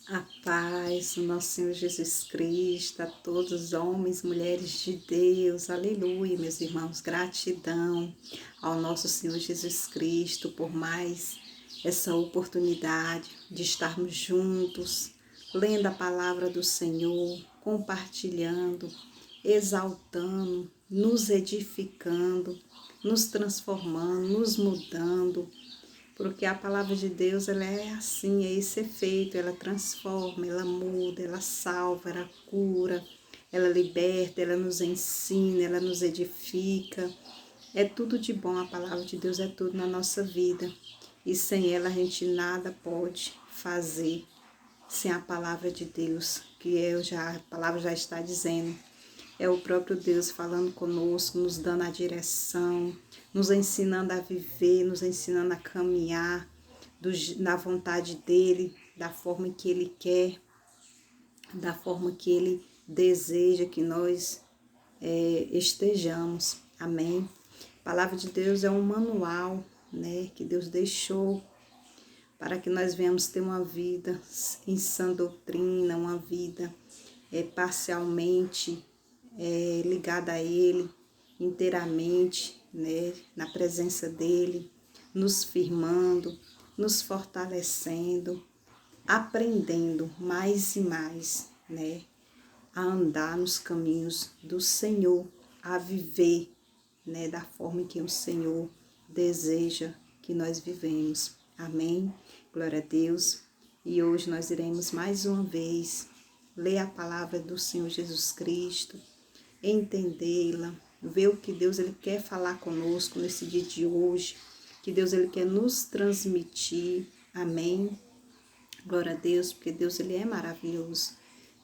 A paz do nosso Senhor Jesus Cristo, a todos os homens, mulheres de Deus, aleluia, meus irmãos, gratidão ao nosso Senhor Jesus Cristo por mais essa oportunidade de estarmos juntos, lendo a palavra do Senhor, compartilhando, exaltando, nos edificando, nos transformando, nos mudando. Porque a palavra de Deus, ela é assim, é esse efeito, ela transforma, ela muda, ela salva, ela cura, ela liberta, ela nos ensina, ela nos edifica. É tudo de bom, a palavra de Deus é tudo na nossa vida. E sem ela a gente nada pode fazer, sem a palavra de Deus, a palavra já está dizendo. É o próprio Deus falando conosco, nos dando a direção, nos ensinando a viver, nos ensinando a caminhar na vontade dEle, da forma que Ele quer, da forma que Ele deseja que nós estejamos. Amém? A palavra de Deus é um manual, né, que Deus deixou para que nós venhamos ter uma vida em sã doutrina, uma vida parcialmente ligada a Ele, inteiramente, né, na presença dEle, nos firmando, nos fortalecendo, aprendendo mais e mais, né, a andar nos caminhos do Senhor, a viver, né, da forma que o Senhor deseja que nós vivemos. Amém? Glória a Deus. E hoje nós iremos mais uma vez ler a palavra do Senhor Jesus Cristo, entendê-la, ver o que Deus ele quer falar conosco nesse dia de hoje, que Deus ele quer nos transmitir. Amém? Glória a Deus, porque Deus ele é maravilhoso.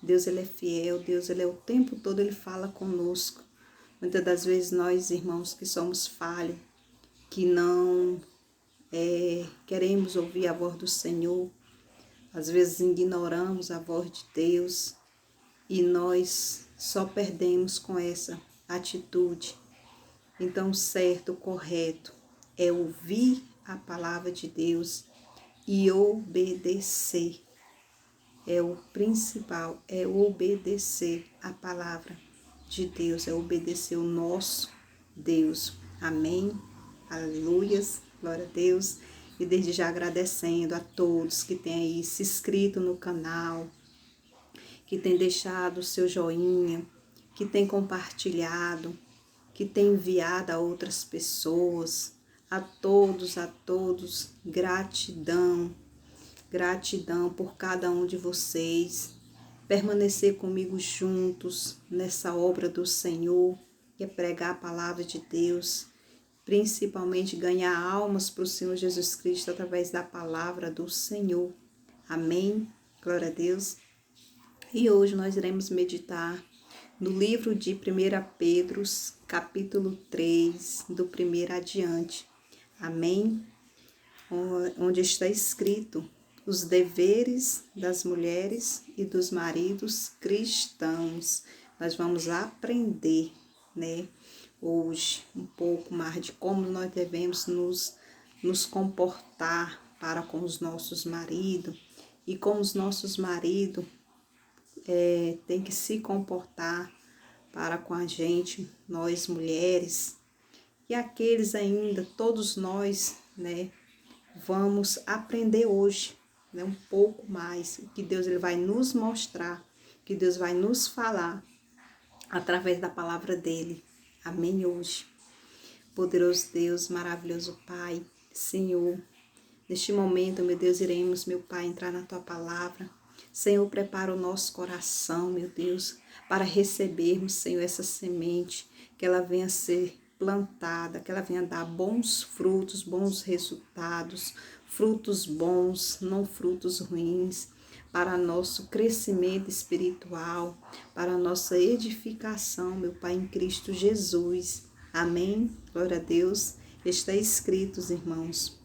Deus ele é fiel, Deus ele é o tempo todo ele fala conosco. Muitas das vezes nós, irmãos, que somos falhos, que não queremos ouvir a voz do Senhor, às vezes ignoramos a voz de Deus e nós só perdemos com essa atitude. Então, o certo, o correto é ouvir a palavra de Deus e obedecer. É o principal, é obedecer a palavra de Deus, é obedecer o nosso Deus. Amém? Aleluias, glória a Deus. E desde já agradecendo a todos que têm aí se inscrito no canal, que têm deixado o seu joinha, que têm compartilhado, que têm enviado a outras pessoas. A todos, gratidão. Gratidão por cada um de vocês. Permanecer comigo juntos nessa obra do Senhor, que é pregar a palavra de Deus, principalmente ganhar almas para o Senhor Jesus Cristo através da palavra do Senhor. Amém? Glória a Deus. E hoje nós iremos meditar no livro de 1 Pedro, capítulo 3, do 1 adiante. Amém? Onde está escrito os deveres das mulheres e dos maridos cristãos. Nós vamos aprender, né, hoje um pouco mais de como nós devemos nos comportar para com os nossos maridos e como os nossos maridos têm que se comportar para com a gente, nós mulheres, e aqueles ainda, todos nós, né, vamos aprender hoje, né, um pouco mais, o que Deus ele vai nos mostrar, que Deus vai nos falar através da palavra dele. Amém hoje. Poderoso Deus, maravilhoso Pai, Senhor, neste momento, meu Deus, iremos, meu Pai, entrar na Tua palavra. Senhor, prepara o nosso coração, meu Deus, para recebermos, Senhor, essa semente, que ela venha ser plantada, que ela venha dar bons frutos, bons resultados, frutos bons, não frutos ruins, para nosso crescimento espiritual, para nossa edificação, meu Pai, em Cristo Jesus. Amém? Glória a Deus. Está escrito, irmãos,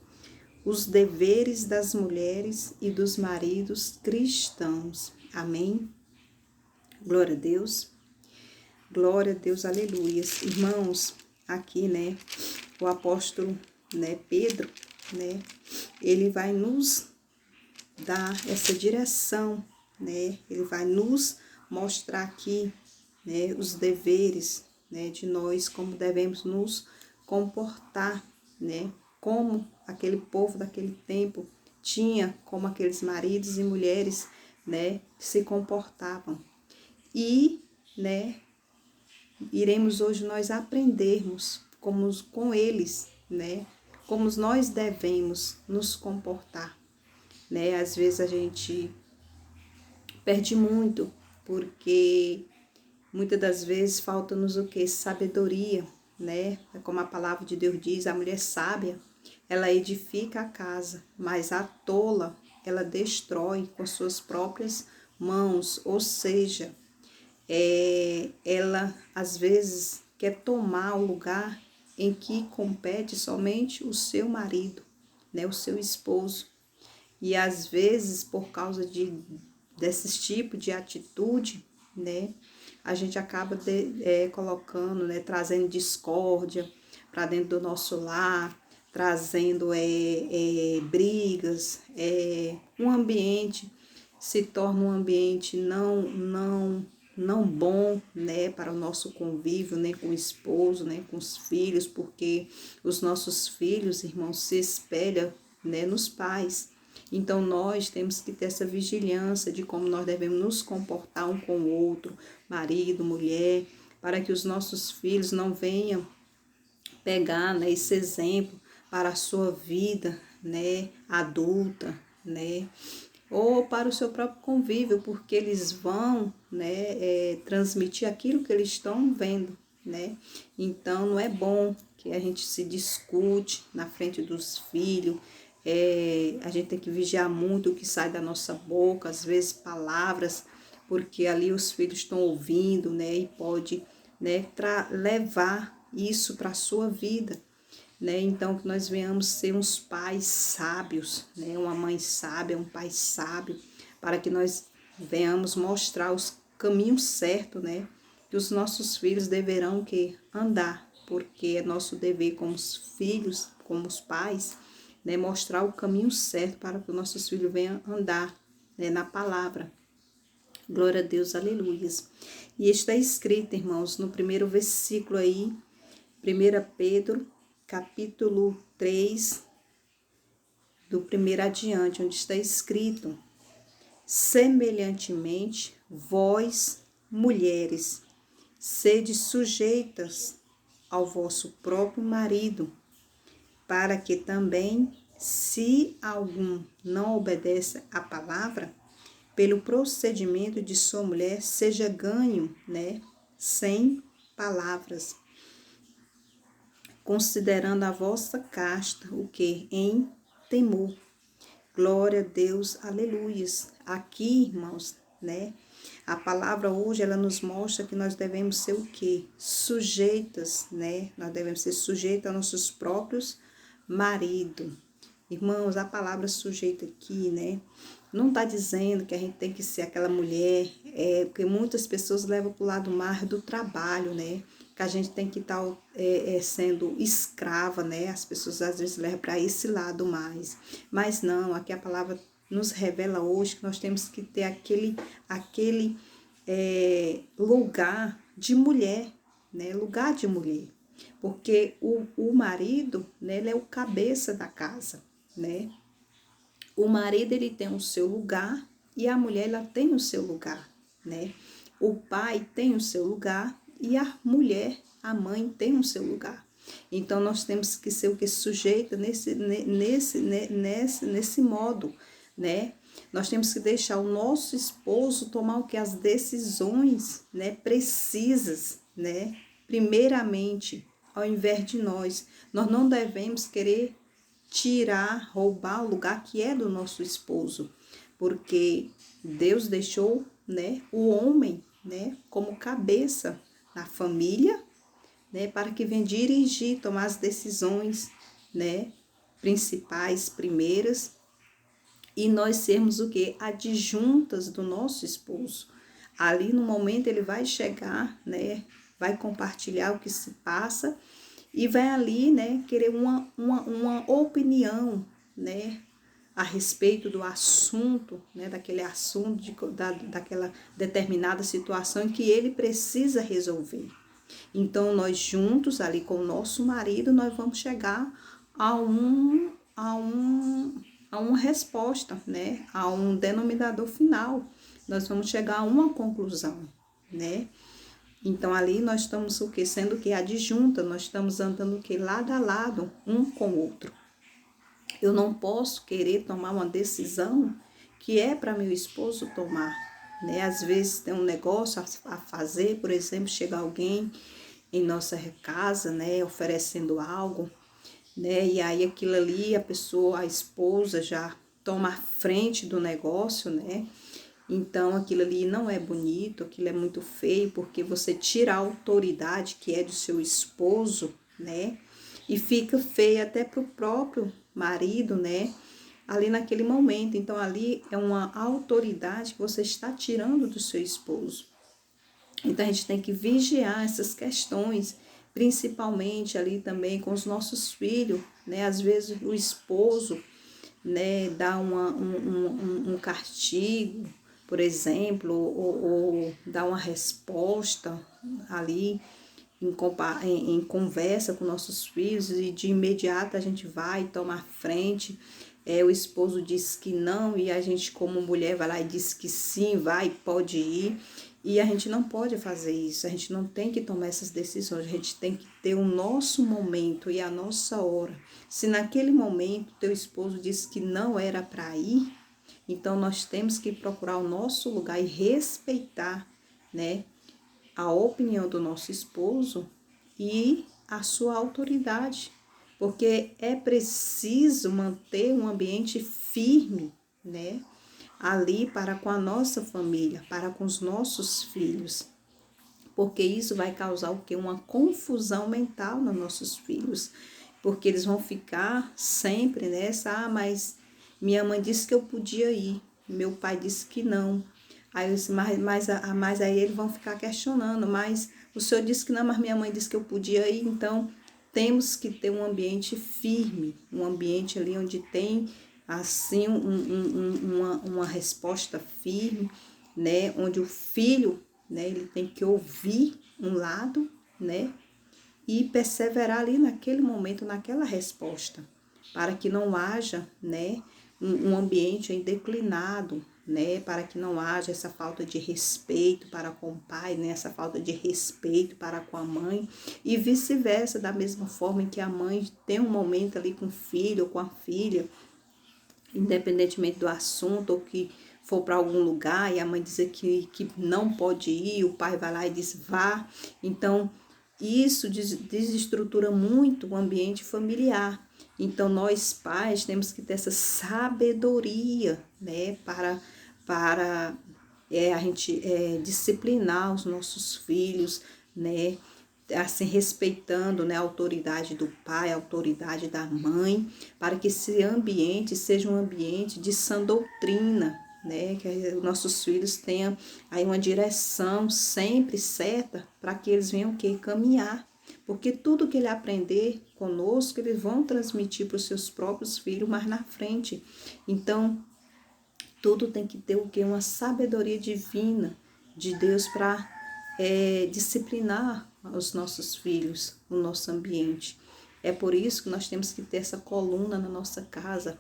os deveres das mulheres e dos maridos cristãos. Amém? Glória a Deus. Glória a Deus, aleluias. Irmãos, aqui, né, o apóstolo, né, Pedro, né, ele vai nos dar essa direção, né? Ele vai nos mostrar aqui, né, os deveres, né, de nós, como devemos nos comportar, né? Como aquele povo daquele tempo tinha, como aqueles maridos e mulheres, né, se comportavam. E, né, iremos hoje nós aprendermos como com eles, né, como nós devemos nos comportar, né? Às vezes a gente perde muito, porque muitas das vezes falta-nos o que? Sabedoria, né? É como a palavra de Deus diz, a mulher sábia, ela edifica a casa, mas a tola, ela destrói com suas próprias mãos, ou seja, ela às vezes quer tomar o lugar em que compete somente o seu marido, né? O seu esposo. E às vezes, por causa desses tipos de atitude, né, a gente acaba colocando, né, trazendo discórdia para dentro do nosso lar, trazendo brigas, um ambiente se torna um ambiente não bom, né, para o nosso convívio, né, com o esposo, né, com os filhos, porque os nossos filhos, irmãos, se espelham, né, nos pais. Então, nós temos que ter essa vigilância de como nós devemos nos comportar um com o outro, marido, mulher, para que os nossos filhos não venham pegar, né, esse exemplo para a sua vida, né, adulta, né, ou para o seu próprio convívio, porque eles vão, né, transmitir aquilo que eles estão vendo, né. Então, não é bom que a gente se discute na frente dos filhos. A gente tem que vigiar muito o que sai da nossa boca, às vezes palavras, porque ali os filhos estão ouvindo, né, e pode, né, levar isso para a sua vida, né? Então, que nós venhamos ser uns pais sábios, né? Uma mãe sábia, um pai sábio, para que nós venhamos mostrar os caminhos certos, né? Que os nossos filhos deverão que andar, porque é nosso dever como os filhos, como os pais, né? Mostrar o caminho certo para que os nossos filhos venham andar, né, na palavra. Glória a Deus, aleluias. E está escrito, irmãos, no primeiro versículo aí, 1 Pedro, capítulo 3, do primeiro adiante, onde está escrito: semelhantemente, vós, mulheres, sede sujeitas ao vosso próprio marido, para que também, se algum não obedece à palavra, pelo procedimento de sua mulher, seja ganho, né, sem palavras, considerando a vossa casta, o que? Em temor. Glória a Deus, aleluias. Aqui, irmãos, né? A palavra hoje, ela nos mostra que nós devemos ser o quê? Sujeitas, né? Nós devemos ser sujeitas a nossos próprios maridos. Irmãos, a palavra sujeita aqui, né? Não está dizendo que a gente tem que ser aquela mulher, porque muitas pessoas levam para o lado mais do trabalho, né? Que a gente tem que estar sendo escrava, né? As pessoas às vezes levam para esse lado mais. Mas não, aqui a palavra nos revela hoje que nós temos que ter aquele lugar de mulher, né? Lugar de mulher. Porque o marido, né, ele é o cabeça da casa, né? O marido, ele tem o seu lugar e a mulher, ela tem o seu lugar, né? O pai tem o seu lugar e a mulher, a mãe, tem o seu lugar. Então, nós temos que ser o que? Sujeita nesse modo, né? Nós temos que deixar o nosso esposo tomar o que? As decisões, né? Precisas, né? Primeiramente, ao invés de nós. Nós não devemos querer tirar, roubar o lugar que é do nosso esposo, porque Deus deixou, né, o homem, né, como cabeça na família, né, para que venha dirigir, tomar as decisões, né, principais, primeiras, e nós sermos o que? Adjuntas do nosso esposo. Ali no momento ele vai chegar, né, vai compartilhar o que se passa e vai ali, né, querer uma opinião, né, a respeito do assunto, né, daquele assunto, daquela determinada situação em que ele precisa resolver. Então, nós juntos ali com o nosso marido, nós vamos chegar a uma resposta, né, a um denominador final. Nós vamos chegar a uma conclusão, né? Então, ali nós estamos o quê? Sendo que adjunta, nós estamos andando o quê? Lado a lado, um com o outro. Eu não posso querer tomar uma decisão que é para meu esposo tomar, né? Às vezes tem um negócio a fazer, por exemplo, chega alguém em nossa casa, né, oferecendo algo, né? E aí aquilo ali, a pessoa, a esposa já toma a frente do negócio, né? Então, aquilo ali não é bonito, aquilo é muito feio, porque você tira a autoridade que é do seu esposo, né? E fica feio até para o próprio marido, né? Ali naquele momento. Então, ali é uma autoridade que você está tirando do seu esposo. Então, a gente tem que vigiar essas questões, principalmente ali também com os nossos filhos, né? Às vezes o esposo, né, dá um castigo, por exemplo, ou dá uma resposta ali em conversa com nossos filhos e de imediato a gente vai tomar frente. O esposo diz que não e a gente como mulher vai lá e diz que sim, vai, pode ir. E a gente não pode fazer isso, a gente não tem que tomar essas decisões, a gente tem que ter o nosso momento e a nossa hora. Se naquele momento teu esposo disse que não era para ir, então nós temos que procurar o nosso lugar e respeitar, né, a opinião do nosso esposo e a sua autoridade, porque é preciso manter um ambiente firme, né, ali para com a nossa família, para com os nossos filhos, porque isso vai causar o quê? Uma confusão mental nos nossos filhos, porque eles vão ficar sempre nessa, mas minha mãe disse que eu podia ir, meu pai disse que não. Aí eu disse, mas aí eles vão ficar questionando, mas o senhor disse que não, mas minha mãe disse que eu podia ir, então temos que ter um ambiente firme, um ambiente ali onde tem assim uma resposta firme, né, onde o filho, né, ele tem que ouvir um lado, né, e perseverar ali naquele momento, naquela resposta, para que não haja, né, um ambiente declinado, né, para que não haja essa falta de respeito para com o pai, né, essa falta de respeito para com a mãe, e vice-versa, da mesma forma em que a mãe tem um momento ali com o filho ou com a filha, independentemente do assunto, ou que for para algum lugar e a mãe dizer que não pode ir, o pai vai lá e diz vá. Então, isso desestrutura muito o ambiente familiar. Então, nós pais temos que ter essa sabedoria, né, para a gente disciplinar os nossos filhos, né, assim, respeitando, né, a autoridade do pai, a autoridade da mãe, para que esse ambiente seja um ambiente de sã doutrina, né, que os nossos filhos tenham aí uma direção sempre certa para que eles venham caminhar, porque tudo que ele aprender conosco, eles vão transmitir para os seus próprios filhos mais na frente. Então, tudo tem que ter o quê? Uma sabedoria divina de Deus para disciplinar os nossos filhos, o nosso ambiente. É por isso que nós temos que ter essa coluna na nossa casa,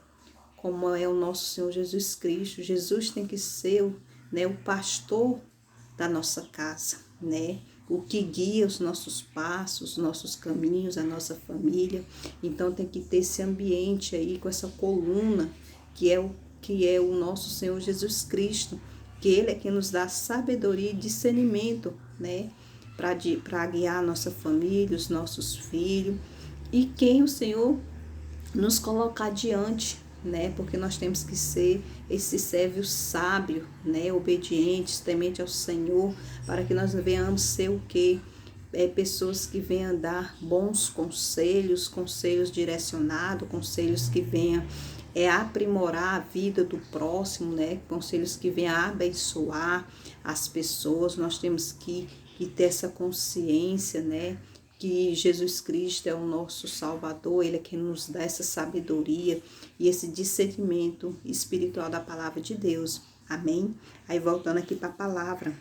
como é o nosso Senhor Jesus Cristo. Jesus tem que ser, né, o pastor da nossa casa, né? O que guia os nossos passos, os nossos caminhos, a nossa família. Então tem que ter esse ambiente aí com essa coluna que é o nosso Senhor Jesus Cristo, que Ele é quem nos dá sabedoria e discernimento, né, para guiar a nossa família, os nossos filhos, e quem o Senhor nos colocar diante, né, porque nós temos que ser esse servo sábio, né, obedientes, temente ao Senhor, para que nós venhamos ser o quê? Pessoas que venham dar bons conselhos, conselhos direcionados, conselhos que venham aprimorar a vida do próximo, né? Conselhos que venham abençoar as pessoas. Nós temos que ter essa consciência, né? que Jesus Cristo é o nosso Salvador, Ele é quem nos dá essa sabedoria e esse discernimento espiritual da palavra de Deus. Amém? Aí voltando aqui para a palavra.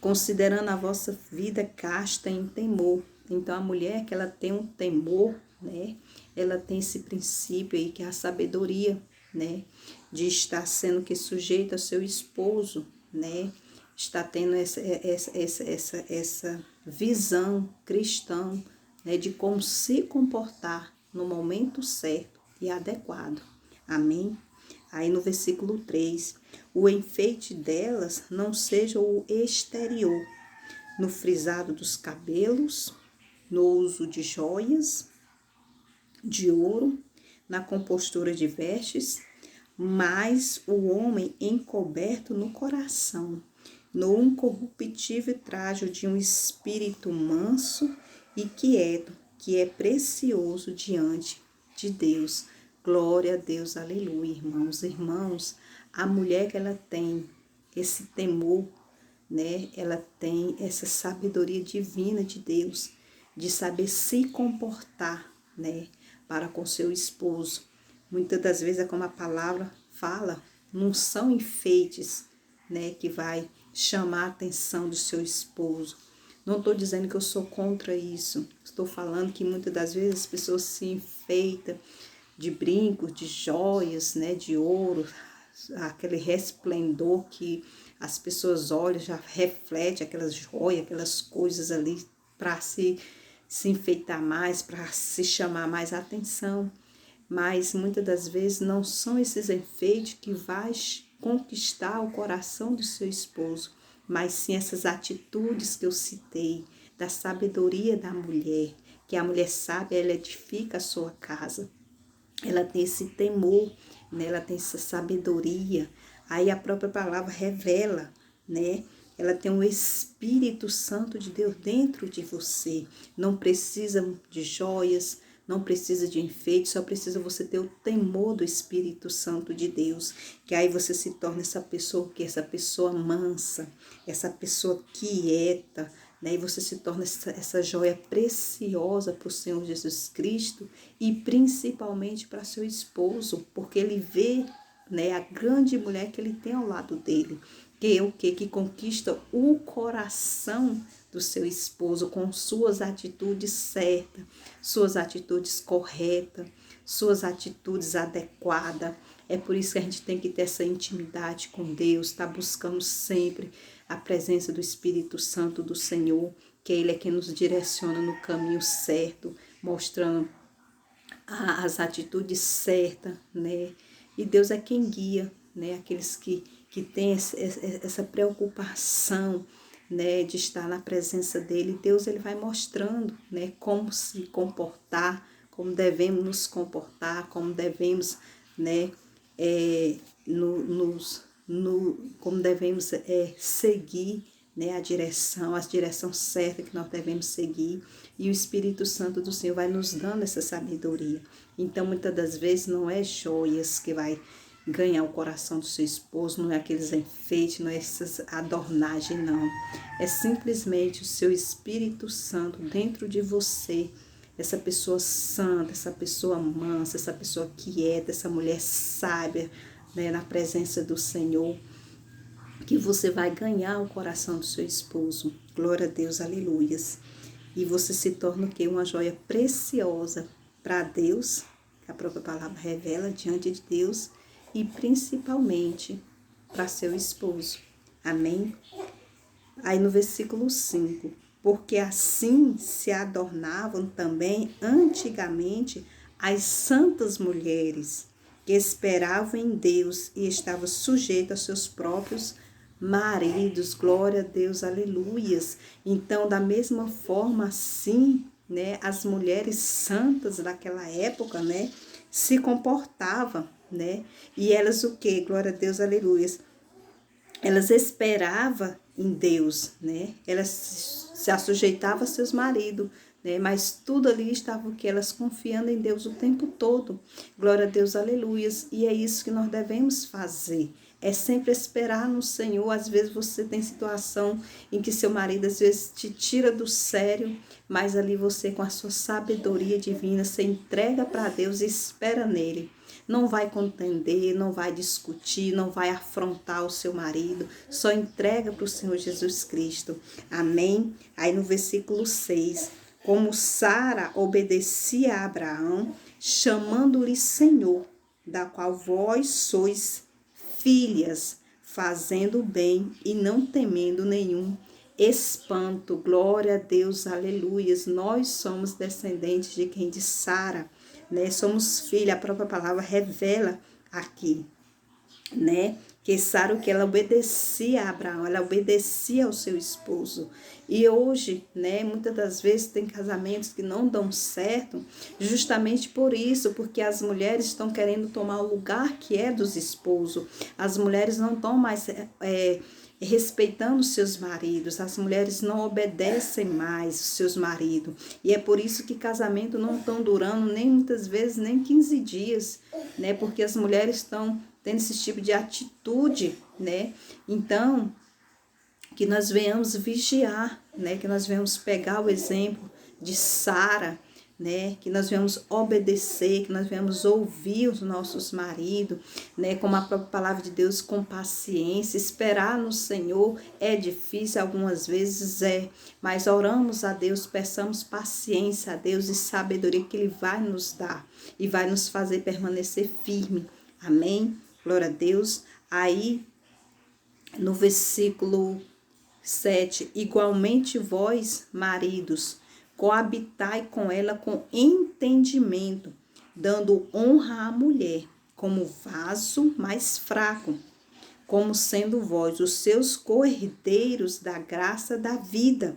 Considerando a vossa vida casta em temor. Então a mulher que ela tem um temor, né? Ela tem esse princípio aí que é a sabedoria, né? De estar sendo que sujeita ao seu esposo, né? Está tendo essa visão cristã, né, de como se comportar no momento certo e adequado. Amém? Aí no versículo 3, o enfeite delas não seja o exterior, no frisado dos cabelos, no uso de joias, de ouro, na compostura de vestes, mas o homem encoberto no coração, no incorruptível trajo de um espírito manso e quieto, que é precioso diante de Deus. Glória a Deus, aleluia, irmãos. Irmãos, a mulher que ela tem esse temor, né? Ela tem essa sabedoria divina de Deus, de saber se comportar, né? Para com seu esposo. Muitas das vezes é como a palavra fala, não são enfeites, né? Que vai chamar a atenção do seu esposo. Não estou dizendo que eu sou contra isso. Estou falando que muitas das vezes as pessoas se enfeitam de brincos, de joias, né, de ouro, aquele resplendor que as pessoas olham, já reflete aquelas joias, aquelas coisas ali para se enfeitar mais, para se chamar mais atenção. Mas muitas das vezes não são esses enfeites que vai conquistar o coração do seu esposo, mas sim essas atitudes que eu citei, da sabedoria da mulher, que a mulher sábia, ela edifica a sua casa. Ela tem esse temor, né? Ela tem essa sabedoria. Aí a própria palavra revela, né? Ela tem o Espírito Santo de Deus dentro de você. Não precisa de joias, não precisa de enfeite, só precisa você ter o temor do Espírito Santo de Deus. Que aí você se torna essa pessoa, essa pessoa mansa, essa pessoa quieta, né? E você se torna essa joia preciosa para o Senhor Jesus Cristo e principalmente para seu esposo, porque ele vê, né, a grande mulher que ele tem ao lado dele, que é o quê? Que conquista o coração do seu esposo com suas atitudes certas, suas atitudes corretas, suas atitudes adequadas. É por isso que a gente tem que ter essa intimidade com Deus, tá buscando sempre a presença do Espírito Santo do Senhor, que Ele é quem nos direciona no caminho certo, mostrando as atitudes certas, né? E Deus é quem guia, né? Aqueles que têm essa preocupação, né? De estar na presença dEle. Deus, Ele vai mostrando, né? Como se comportar, como devemos nos comportar, como devemos, né? Como devemos seguir, né, a direção certa que nós devemos seguir, e o Espírito Santo do Senhor vai nos dando essa sabedoria. Então, muitas das vezes não é joias que vai ganhar o coração do seu esposo, não é aqueles enfeites, não é essas adornagens, não. É simplesmente o seu Espírito Santo dentro de você, essa pessoa santa, essa pessoa mansa, essa pessoa quieta, essa mulher sábia, né, na presença do Senhor, que você vai ganhar o coração do seu esposo. Glória a Deus, aleluias. E você se torna o quê? Uma joia preciosa para Deus, que a própria palavra revela diante de Deus, e principalmente para seu esposo. Amém? Aí no versículo 5, porque assim se adornavam também antigamente as santas mulheres, que esperavam em Deus e estavam sujeitas aos seus próprios maridos. Glória a Deus, aleluias. Então, da mesma forma, assim, né, as mulheres santas daquela época, né, se comportavam, né, e elas o quê? Glória a Deus, aleluias. Elas esperavam em Deus, né, elas se assujeitavam a seus maridos, né, mas tudo ali estava o que? Elas confiando em Deus o tempo todo. Glória a Deus, aleluias. E é isso que nós devemos fazer. é sempre esperar no Senhor. Às vezes você tem situação em que seu marido às vezes te tira do sério, mas ali você, com a sua sabedoria divina, você entrega para Deus e espera nele. Não vai contender, não vai discutir, não vai afrontar o seu marido, só entrega para o Senhor Jesus Cristo. Amém? Aí no versículo 6, como Sara obedecia a Abraão, chamando-lhe Senhor, da qual vós sois filhas, fazendo bem e não temendo nenhum espanto. Glória a Deus, aleluias. Nós somos descendentes de quem? De Sara, né? Somos filha, a própria palavra revela aqui, né? Que Sara, o que ela obedecia a Abraão, ela obedecia ao seu esposo. E hoje, né, muitas das vezes tem casamentos que não dão certo, justamente por isso, porque as mulheres estão querendo tomar o lugar que é dos esposos. As mulheres não estão mais respeitando seus maridos, as mulheres não obedecem mais os seus maridos. E é por isso que casamento não estão durando nem muitas vezes nem 15 dias, né? Porque as mulheres estão tendo esse tipo de atitude, né? Então, que nós venhamos vigiar, né? Que nós venhamos pegar o exemplo de Sara, né? Que nós venhamos obedecer, que nós venhamos ouvir os nossos maridos, né? Como a própria palavra de Deus, com paciência. Esperar no Senhor é difícil, algumas vezes mas oramos a Deus, peçamos paciência a Deus e sabedoria que Ele vai nos dar e vai nos fazer permanecer firme. Amém? Glória a Deus. Aí, no versículo 7, igualmente vós, maridos, coabitai com ela com entendimento, dando honra à mulher, como vaso mais fraco, como sendo vós os seus co-herdeiros da graça da vida,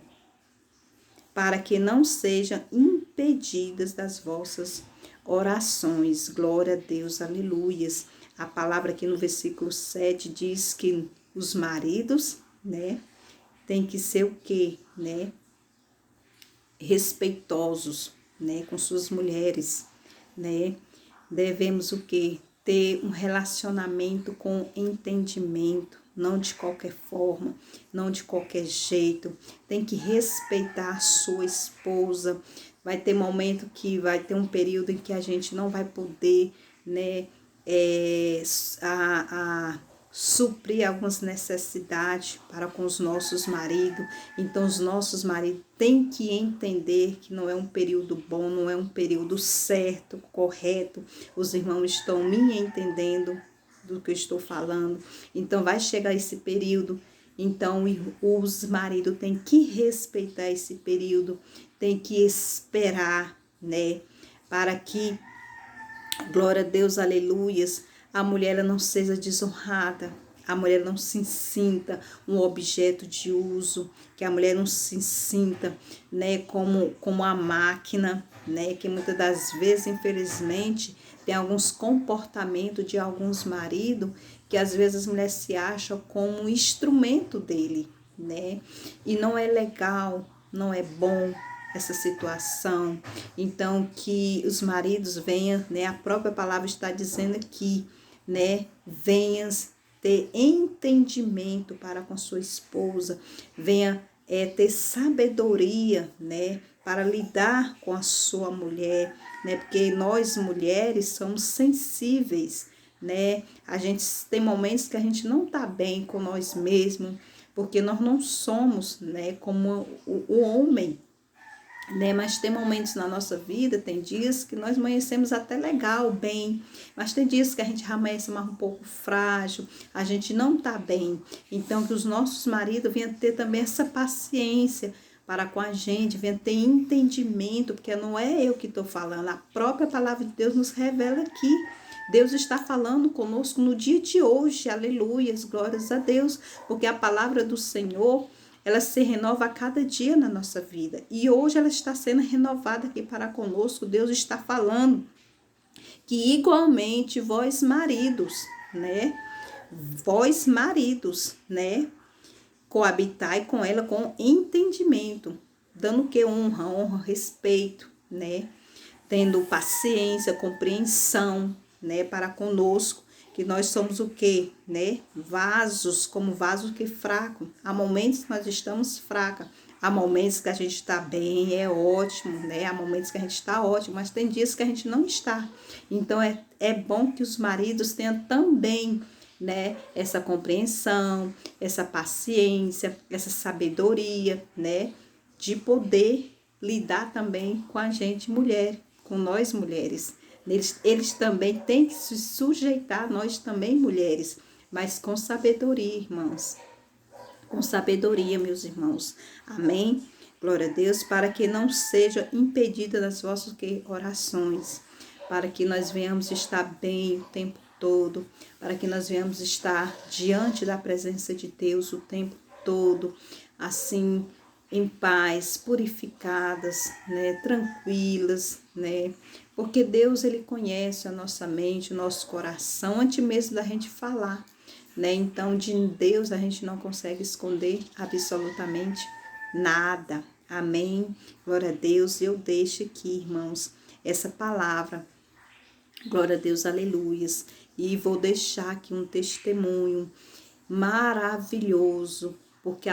para que não sejam impedidas das vossas orações. Glória a Deus, aleluias. A palavra aqui no versículo 7 diz que os maridos, né, tem que ser o quê, né? Respeitosos, né? Com suas mulheres, né? Devemos o quê? Ter um relacionamento com entendimento, não de qualquer forma, não de qualquer jeito. Tem que respeitar a sua esposa. Vai ter momento que vai ter um período em que a gente não vai poder, né? Suprir algumas necessidades para com os nossos maridos. Então, os nossos maridos têm que entender que não é um período bom, não é um período certo, correto. Os irmãos estão me entendendo do que eu estou falando. Então, vai chegar esse período. Então, os maridos têm que respeitar esse período, têm que esperar, né? Para que, glória a Deus, aleluias, a mulher ela não seja desonrada, a mulher não se sinta um objeto de uso, que a mulher não se sinta, né, como a máquina, né, que muitas das vezes, infelizmente, tem alguns comportamentos de alguns maridos que às vezes as mulheres se acham como um instrumento dele, né, e não é legal, não é bom essa situação. Então, que os maridos venham, né, a própria palavra está dizendo aqui, né, venhas ter entendimento para com sua esposa, venha ter sabedoria, né, para lidar com a sua mulher, né, porque nós mulheres somos sensíveis, né, a gente tem momentos que a gente não tá bem com nós mesmos, porque nós não somos, né, como o homem, né? Mas tem momentos na nossa vida, tem dias que nós amanhecemos até legal, bem, mas tem dias que a gente amanhece mais um pouco frágil, a gente não tá bem. Então, que os nossos maridos venham ter também essa paciência para com a gente, venham ter entendimento, porque não é eu que estou falando, a própria palavra de Deus nos revela aqui. Deus está falando conosco no dia de hoje, aleluias, glórias a Deus, porque a palavra do Senhor, ela se renova a cada dia na nossa vida. E hoje ela está sendo renovada aqui para conosco. Deus está falando que igualmente vós maridos, né? Vós maridos, né? Coabitai com ela com entendimento. Dando o que? Honra, respeito, né? Tendo paciência, compreensão, né? Para conosco. que nós somos o quê, né? Vasos, como vaso que fraco. Há momentos que nós estamos fracas, há momentos que a gente está bem, é ótimo, né? Há momentos que a gente está ótimo, mas tem dias que a gente não está. Então, é bom que os maridos tenham também, né, essa compreensão, essa paciência, essa sabedoria, né, de poder lidar também com a gente mulher, com nós mulheres. Eles também têm que se sujeitar a nós também mulheres, mas com sabedoria, irmãos. Com sabedoria, meus irmãos. Amém? Glória a Deus, para que não seja impedida das vossas orações, para que nós venhamos estar bem o tempo todo, para que nós venhamos estar diante da presença de Deus o tempo todo, assim, em paz, purificadas, né, tranquilas, né? Porque Deus, ele conhece a nossa mente, o nosso coração, antes mesmo da gente falar, né? Então, de Deus a gente não consegue esconder absolutamente nada. Amém? Glória a Deus. Eu deixo aqui, irmãos, essa palavra. Glória a Deus, aleluias. E vou deixar aqui um testemunho maravilhoso, porque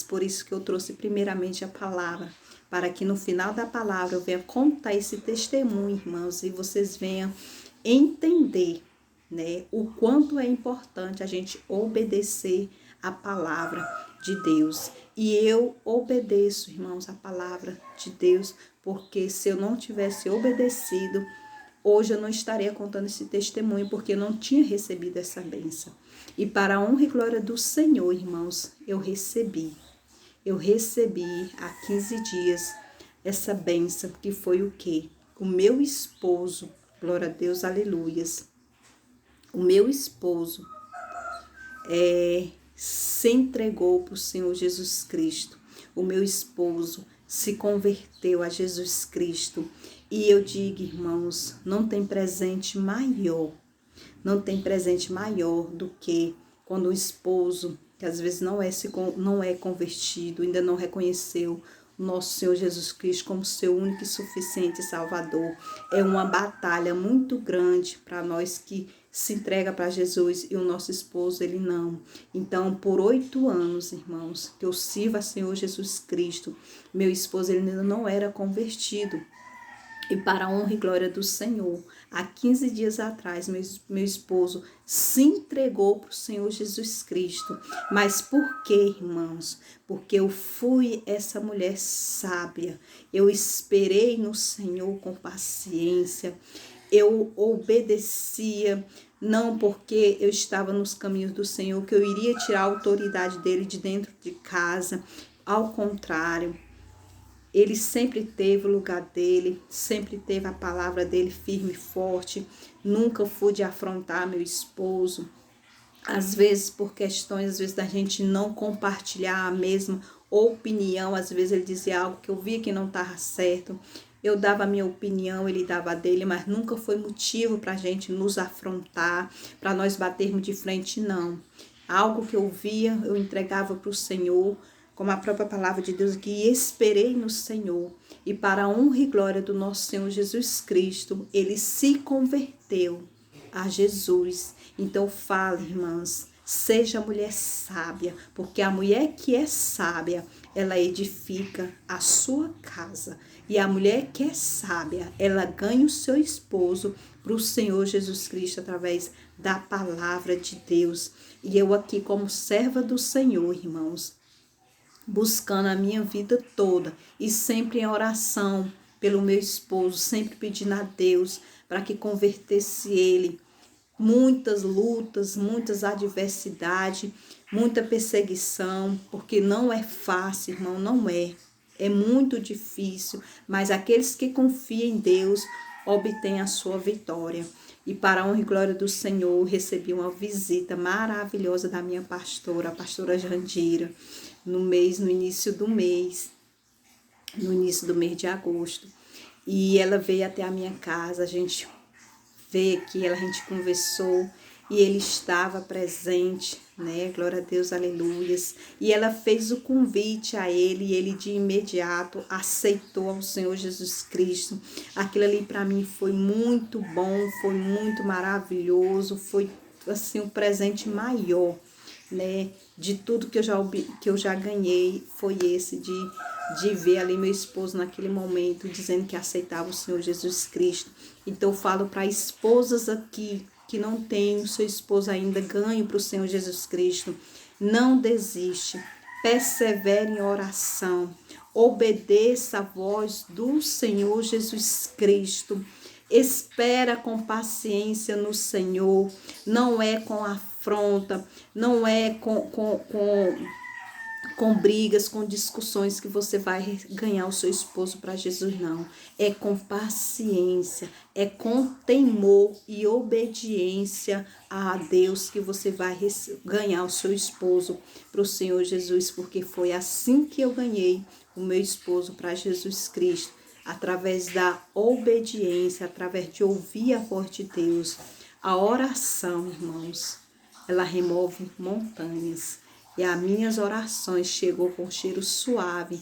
por isso que eu trouxe primeiramente a palavra, para que no final da palavra eu venha contar esse testemunho, irmãos, e vocês venham entender, né, o quanto é importante a gente obedecer a palavra de Deus. E eu obedeço, irmãos, a palavra de Deus, porque se eu não tivesse obedecido, hoje eu não estaria contando esse testemunho, porque eu não tinha recebido essa bênção. E para a honra e glória do Senhor, irmãos, eu recebi há 15 dias essa bênção, que foi o quê? O meu esposo, glória a Deus, aleluias. O meu esposo se entregou para o Senhor Jesus Cristo. O meu esposo se converteu a Jesus Cristo. E eu digo, irmãos, não tem presente maior do que quando o esposo, que às vezes não é convertido, ainda não reconheceu o nosso Senhor Jesus Cristo como seu único e suficiente Salvador. É uma batalha muito grande para nós que se entrega para Jesus, e o nosso esposo, ele não. Então, por 8 anos, irmãos, que eu sirvo a Senhor Jesus Cristo, meu esposo, ele ainda não era convertido. E para a honra e glória do Senhor, há 15 dias atrás, meu esposo se entregou para o Senhor Jesus Cristo. Mas por quê, irmãos? Porque eu fui essa mulher sábia. Eu esperei no Senhor com paciência. Eu obedecia, não porque eu estava nos caminhos do Senhor, que eu iria tirar a autoridade dele de dentro de casa. Ao contrário, ele sempre teve o lugar dele, sempre teve a palavra dele firme e forte. Nunca fui de afrontar meu esposo. Às vezes, por questões, da gente não compartilhar a mesma opinião. Às vezes ele dizia algo que eu via que não estava certo. Eu dava a minha opinião, ele dava a dele, mas nunca foi motivo para a gente nos afrontar, para nós batermos de frente, não. Algo que eu via, eu entregava para o Senhor, como a própria palavra de Deus aqui, e esperei no Senhor. E para a honra e glória do nosso Senhor Jesus Cristo, ele se converteu a Jesus. Então fale, irmãs, seja mulher sábia, porque a mulher que é sábia, ela edifica a sua casa. E a mulher que é sábia, ela ganha o seu esposo para o Senhor Jesus Cristo através da palavra de Deus. E eu aqui como serva do Senhor, irmãos, buscando a minha vida toda e sempre em oração pelo meu esposo, sempre pedindo a Deus para que convertesse ele. Muitas lutas, muitas adversidades, muita perseguição, porque não é fácil, irmão, não é. É muito difícil, mas aqueles que confiam em Deus obtêm a sua vitória. E para a honra e glória do Senhor, recebi uma visita maravilhosa da minha pastora, a pastora Jandira, no início do mês de agosto. E ela veio até a minha casa, a gente veio aqui, a gente conversou, e ele estava presente, né? Glória a Deus, aleluias. E ela fez o convite a ele e ele de imediato aceitou ao Senhor Jesus Cristo. Aquilo ali para mim foi muito bom, foi muito maravilhoso, foi assim um presente maior, né? De tudo que eu já ganhei foi esse de ver ali meu esposo naquele momento dizendo que aceitava o Senhor Jesus Cristo. Então eu falo para esposas aqui que não tem o seu esposo ainda, ganho para o Senhor Jesus Cristo. Não desiste, persevere em oração, obedeça a voz do Senhor Jesus Cristo. Espera com paciência no Senhor, não é com afronta, não é com brigas, com discussões que você vai ganhar o seu esposo para Jesus, não. É com paciência, é com temor e obediência a Deus que você vai ganhar o seu esposo para o Senhor Jesus, porque foi assim que eu ganhei o meu esposo para Jesus Cristo, através da obediência, através de ouvir a voz de Deus. A oração, irmãos, ela remove montanhas. E as minhas orações chegou com cheiro suave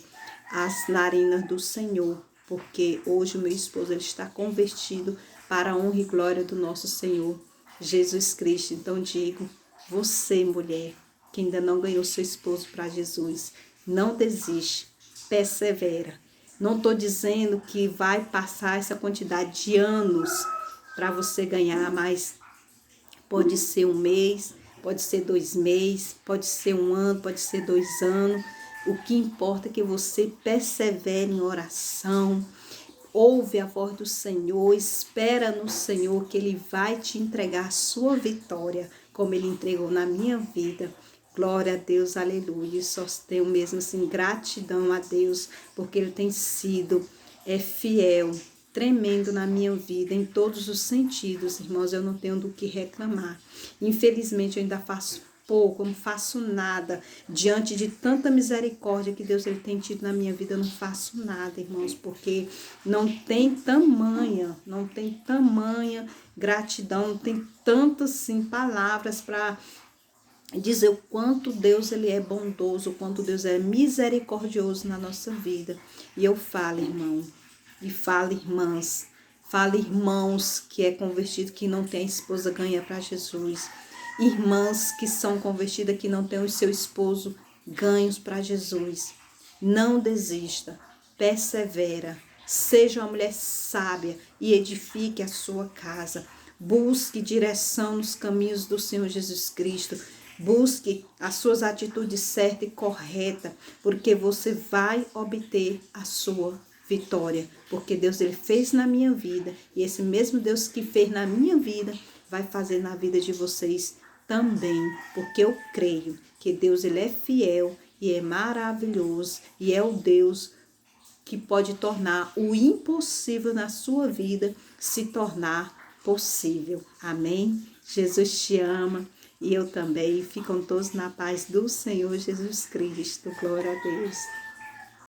às narinas do Senhor, porque hoje o meu esposo ele está convertido para a honra e glória do nosso Senhor Jesus Cristo. Então digo, você mulher que ainda não ganhou seu esposo para Jesus, não desiste, persevera. Não estou dizendo que vai passar essa quantidade de anos para você ganhar, mas pode ser um mês, pode ser 2 meses, pode ser 1 ano, pode ser 2 anos. O que importa é que você persevere em oração, ouve a voz do Senhor, espera no Senhor que Ele vai te entregar a sua vitória, como Ele entregou na minha vida. Glória a Deus, aleluia. Só tenho mesmo assim gratidão a Deus, porque Ele tem sido fiel, tremendo na minha vida, em todos os sentidos, irmãos, eu não tenho do que reclamar. Infelizmente, eu ainda faço pouco, eu não faço nada. Diante de tanta misericórdia que Deus ele tem tido na minha vida, eu não faço nada, irmãos, porque não tem tamanha gratidão, não tem tantas, assim, palavras para dizer o quanto Deus ele é bondoso, o quanto Deus é misericordioso na nossa vida. E eu falo, irmão, e fala, irmãs, fala, irmãos que é convertido, que não tem a esposa, ganha para Jesus. Irmãs que são convertidas, que não tem o seu esposo, ganhos para Jesus. Não desista, persevera, seja uma mulher sábia e edifique a sua casa. Busque direção nos caminhos do Senhor Jesus Cristo. Busque as suas atitudes certas e corretas, porque você vai obter a sua vitória, porque Deus ele fez na minha vida, e esse mesmo Deus que fez na minha vida vai fazer na vida de vocês também, porque eu creio que Deus ele é fiel e é maravilhoso, e é o Deus que pode tornar o impossível na sua vida se tornar possível. Amém? Jesus te ama e eu também. Ficam todos na paz do Senhor Jesus Cristo. Glória a Deus.